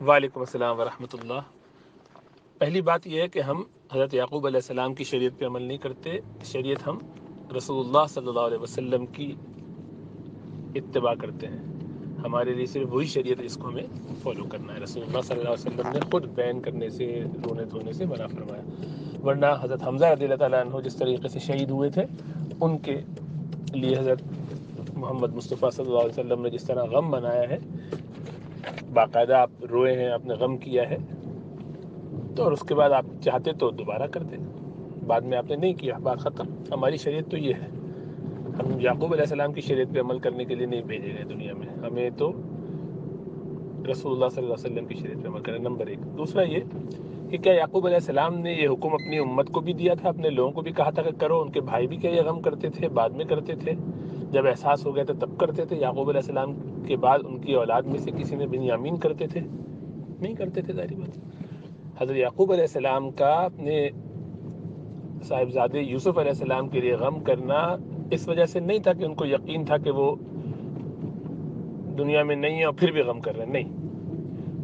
وعلیکم السلام ورحمۃ اللہ۔ پہلی بات یہ ہے کہ ہم حضرت یعقوب علیہ السلام کی شریعت پہ عمل نہیں کرتے، شریعت ہم رسول اللہ صلی اللہ علیہ وسلم کی اتباع کرتے ہیں۔ ہمارے لیے صرف وہی شریعت ہے جس کو ہمیں فالو کرنا ہے۔ رسول اللہ صلی اللہ علیہ وسلم نے خود بین کرنے سے، رونے دھونے سے منع فرمایا، ورنہ حضرت حمزہ رضی اللہ تعالیٰ عنہ جس طریقے سے شہید ہوئے تھے، ان کے لیے حضرت محمد مصطفیٰ صلی اللہ علیہ وسلم نے جس طرح غم منایا ہے، باقاعدہ آپ روئے ہیں، آپ نے غم کیا ہے، تو اور اس کے بعد آپ چاہتے تو دوبارہ کرتے، بعد میں آپ نے نہیں کیا، بات ختم۔ ہماری شریعت تو یہ ہے، ہم یعقوب علیہ السلام کی شریعت پہ عمل کرنے کے لیے نہیں بھیجے گئے دنیا میں، ہمیں تو رسول اللہ صلی اللہ علیہ وسلم کی شریعت پہ عمل کرنا، نمبر ایک۔ دوسرا یہ کہ کیا یعقوب علیہ السلام نے یہ حکم اپنی امت کو بھی دیا تھا، اپنے لوگوں کو بھی کہا تھا کہ کرو؟ ان کے بھائی بھی کیا یہ غم کرتے تھے؟ بعد میں کرتے تھے، جب احساس ہو گیا تو تب کرتے تھے؟ یعقوب علیہ السلام کے بعد ان کی اولاد میں سے کسی نے بنیامین کرتے تھے؟ نہیں کرتے تھے، ظاہری بات۔ حضرت یعقوب علیہ السلام کا اپنے صاحبزادے یوسف علیہ السلام کے لیے غم کرنا اس وجہ سے نہیں تھا کہ ان کو یقین تھا کہ وہ دنیا میں نہیں ہے اور پھر بھی غم کر رہے ہیں، نہیں،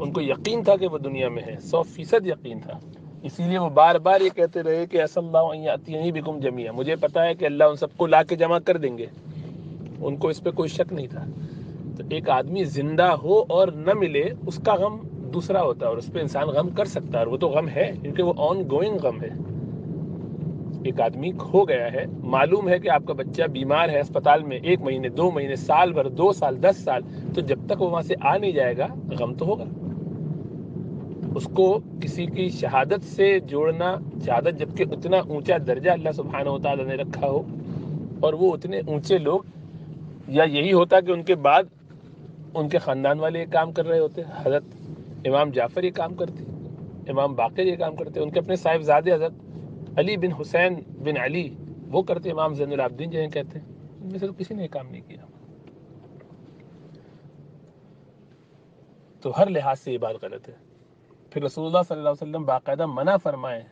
ان کو یقین تھا کہ وہ دنیا میں ہے، 100% یقین تھا۔ اسی لیے وہ بار بار یہ کہتے رہے کہ اسَ اللّٰہُ ان یأتینی بکم جمیعا، مجھے پتا ہے کہ اللہ ان سب کو لا کے جمع کر دیں گے، ان کو اس پہ کوئی شک نہیں تھا۔ تو ایک آدمی زندہ ہو اور نہ ملے، اس کا غم دوسرا ہوتا ہے، اور اس پہ انسان غم کر سکتا ہے، اور وہ تو غم ہے کیونکہ وہ آن گوئنگ غم ہے۔ ایک آدمی کھو گیا ہے، معلوم ہے کہ آپ کا بچہ بیمار ہے اسپتال میں، 1 مہینے 2 مہینے، سال بھر، 2 سال، 10 سال، تو جب تک وہ وہاں سے آ نہیں جائے گا غم تو ہوگا۔ اس کو کسی کی شہادت سے جوڑنا، شہادت جبکہ اتنا اونچا درجہ اللہ سبحانہ و تعالیٰ نے رکھا ہو، اور وہ اتنے اونچے لوگ، یا یہی ہوتا کہ ان کے بعد ان کے خاندان والے یہ کام کر رہے ہوتے، حضرت امام جعفر یہ کام کرتے، امام باقر یہ کام کرتے، ان کے اپنے صاحبزادے حضرت علی بن حسین بن علی وہ کرتے، امام زین العابدین جنہیں کہتے ہیں، ان میں سے تو کسی نے یہ کام نہیں کیا۔ تو ہر لحاظ سے یہ بات غلط ہے۔ پھر رسول اللہ صلی اللہ علیہ وسلم باقاعدہ منع فرمائے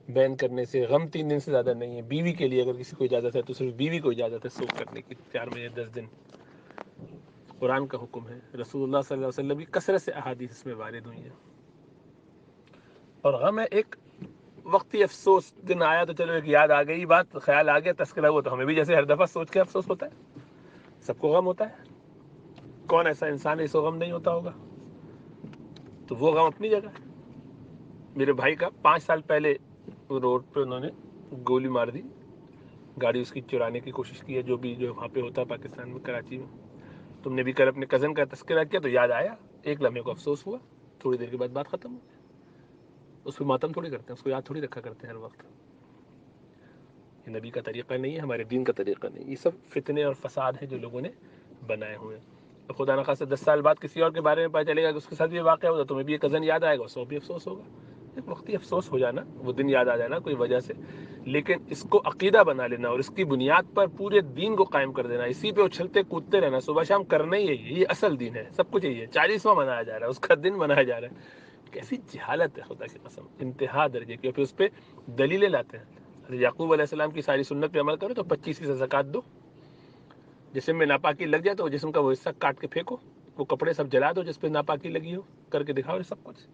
بین کرنے سے، غم 3 دن سے زیادہ نہیں ہے۔ بیوی کے لیے اگر کسی کو اجازت ہے تو صرف بیوی کو اجازت ہے سوگ کرنے کی، 4 مہینے 10 دن، قرآن کا حکم ہے۔ رسول اللہ صلی اللہ علیہ وسلم کی کثرت سے احادیث اس میں وارد ہوئی ہیں۔ اور غم ہے ایک وقتی افسوس، دن آیا تو چلو ایک یاد آ گئی بات، خیال آ گیا، تذکرہ ہوا، تو ہمیں بھی جیسے ہر دفعہ سوچ کے افسوس ہوتا ہے، سب کو غم ہوتا ہے، کون ایسا انسان ہے جس کو غم نہیں ہوتا ہوگا؟ تو وہ غم اپنی جگہ ہے۔ میرے بھائی کا 5 سال پہلے روڈ پہ انہوں نے گولی مار دی، گاڑی اس کی چرانے کی کوشش کی ہے، جو وہاں پہ ہوتا ہے پاکستان میں، کراچی میں۔ تم نے بھی کل اپنے کزن کا تذکرہ کیا تو یاد آیا، ایک لمحے کو افسوس ہوا، تھوڑی دیر کے بعد بات ختم ہو گئی۔ اس پہ ماتم تھوڑی کرتے ہیں، اس کو یاد تھوڑی رکھا کرتے ہیں ہر وقت۔ یہ نبی کا طریقہ نہیں ہے، ہمارے دین کا طریقہ نہیں، یہ سب فتنے اور فساد ہیں جو لوگوں نے بنائے ہوئے ہیں۔ اب خدا نخواستہ 10 سال بعد کسی اور کے بارے میں پتہ چلے گا کہ اس کے ساتھ یہ واقعہ ہوگا، تمہیں بھی یہ کزن یاد آئے گا، اس کو بھی افسوس ہوگا۔ ایک وقتی افسوس ہو جانا، وہ دن یاد آ جانا کوئی وجہ سے، لیکن اس کو عقیدہ بنا لینا اور اس کی بنیاد پر پورے دین کو قائم کر دینا، اسی پہ اچھلتے کودتے رہنا، صبح شام کرنا ہی ہے، یہ اصل دین ہے، سب کچھ یہی ہے، 40واں منایا جا رہا ہے، اس کا دن منایا جا رہا ہے۔ کیسی جہالت ہے خدا کی قسم، انتہا درجے کی۔ پھر اس پہ دلیلیں لاتے ہیں، حضرت یعقوب علیہ السلام کی ساری سنت پہ عمل کرو تو 25 زکوٰۃ دو، جسم میں ناپاکی لگ جائے تو جسم کا وہ حصہ کاٹ کے پھینکو، وہ کپڑے سب جلا دو جس پہ ناپاکی لگی ہو، کر کے دکھاؤ یہ سب کچھ۔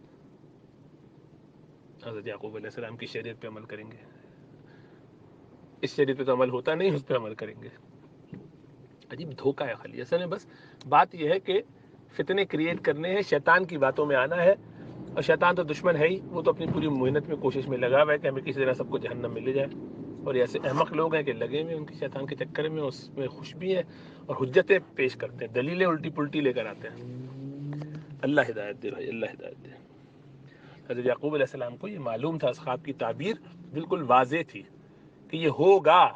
حضرت یعقوب علیہ السلام کی شریعت پہ عمل کریں گے، اس شریعت پہ تو عمل ہوتا نہیں، اس پہ عمل کریں گے۔ عجیب دھوکہ ہے خالی، اصل میں بس بات یہ ہے کہ فتنے کریٹ کرنے ہیں، شیطان کی باتوں میں آنا ہے، اور شیطان تو دشمن ہے ہی، وہ تو اپنی پوری محنت میں کوشش میں لگا ہوا ہے کہ ہمیں کسی طرح سب کو جہنم میں لے جائے، اور ایسے احمق لوگ ہیں کہ لگے ہوئے ان کے شیطان کے چکر میں، اس میں خوش بھی ہیں اور حجتیں پیش کرتے ہیں، دلیلیں الٹی پلٹی لے کر آتے ہیں۔ اللہ ہدایت دے بھائی، اللہ ہدایت دے۔ حضرت یعقوب علیہ السلام کو یہ معلوم تھا، اس خواب کی تعبیر بالکل واضح تھی کہ یہ ہوگا،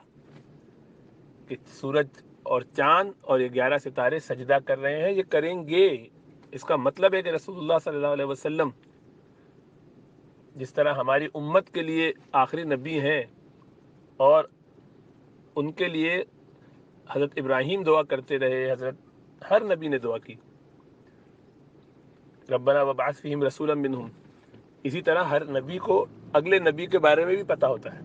کہ سورج اور چاند اور یہ 11 ستارے سجدہ کر رہے ہیں، یہ کریں گے۔ اس کا مطلب ہے کہ رسول اللہ صلی اللہ علیہ وسلم جس طرح ہماری امت کے لیے آخری نبی ہیں، اور ان کے لیے حضرت ابراہیم دعا کرتے رہے، حضرت ہر نبی نے دعا کی، ربنا وابعث فیہم رسولا منہم، اسی طرح ہر نبی کو اگلے نبی کے بارے میں بھی پتہ ہوتا ہے،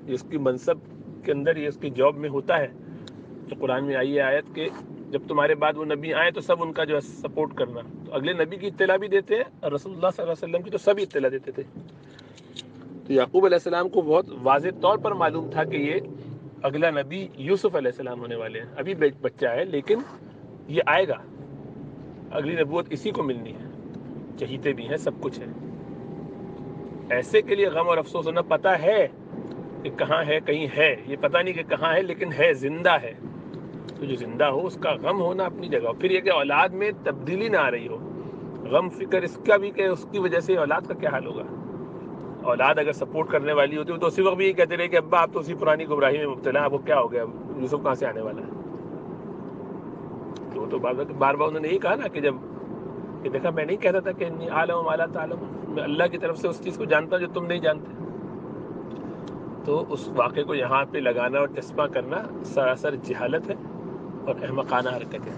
یہ اس کی منصب کے اندر، یہ اس کی جاب میں ہوتا ہے۔ تو قرآن میں آئی ہے آیت کہ جب تمہارے بعد وہ نبی آئے تو سب ان کا جو ہے سپورٹ کرنا. تو اگلے نبی کی اطلاع بھی دیتے ہیں اور رسول اللہ صلی اللہ علیہ وسلم کی تو سبھی اطلاع دیتے تھے. تو یعقوب علیہ السلام کو بہت واضح طور پر معلوم تھا کہ یہ اگلا نبی یوسف علیہ السلام ہونے والے ہیں. ابھی بچہ ہے لیکن یہ آئے گا, اگلی نبوت اسی کو ملنی ہے. چہیتے بھی ہیں, سب کچھ ہے. ایسے کے لیے غم اور افسوس ہونا, پتہ ہے کہ کہاں ہے, کہیں ہے, یہ پتہ نہیں کہ کہاں ہے لیکن ہے, زندہ ہے. تو جو زندہ ہو اس کا غم ہونا اپنی جگہ. پھر یہ کہ اولاد میں تبدیلی نہ آ رہی ہو, غم فکر اس کا بھی کہ اس کی وجہ سے اولاد کا کیا حال ہوگا. اولاد اگر سپورٹ کرنے والی ہوتی تو اسی وقت بھی یہ کہتے رہے کہ ابا آپ تو اسی پرانی گمراہی میں مبتلا ہیں, آپ کو کیا ہو گیا, یوسف کہاں سے آنے والا ہے. تو وہ تو بار بار انہوں نے یہی کہا نا کہ جب کہ دیکھا میں نہیں کہتا تھا کہ انی عالم ما لا تعلم, میں اللہ کی طرف سے اس چیز کو جانتا ہوں جو تم نہیں جانتے. تو اس واقعے کو یہاں پہ لگانا اور چسپاں کرنا سراسر جہالت ہے اور احمقانہ حرکت ہے.